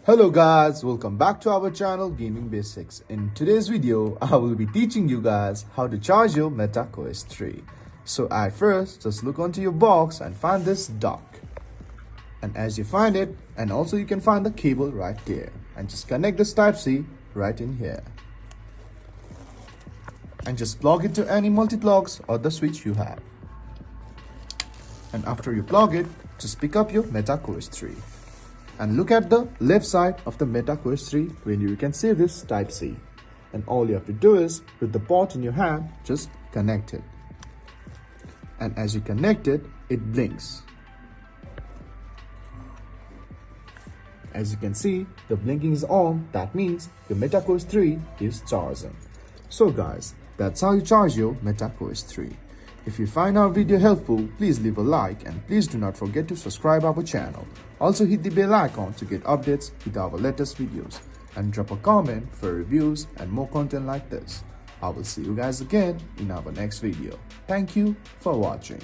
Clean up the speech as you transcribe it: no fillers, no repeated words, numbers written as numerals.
Hello guys, welcome back to our channel Gaming Basics. In today's video, I will be teaching you guys how to charge your Meta Quest 3. So at first, just look onto your box and find this dock. And as you find it, and also you can find the cable right there. And just connect this Type-C right in here. And just plug it to any multi-plugs or the switch you have. And after you plug it, just pick up your Meta Quest 3. And look at the left side of the Meta Quest 3 when you can see this Type-C. And all you have to do is, with the port in your hand, just connect it. And as you connect it, it blinks. As you can see, the blinking is on. That means your Meta Quest 3 is charging. So guys, that's how you charge your Meta Quest 3. If you find our video helpful, please leave a like and please do not forget to subscribe our channel. Also hit the bell icon to get updates with our latest videos and drop a comment for reviews and more content like this. I will see you guys again in our next video. Thank you for watching.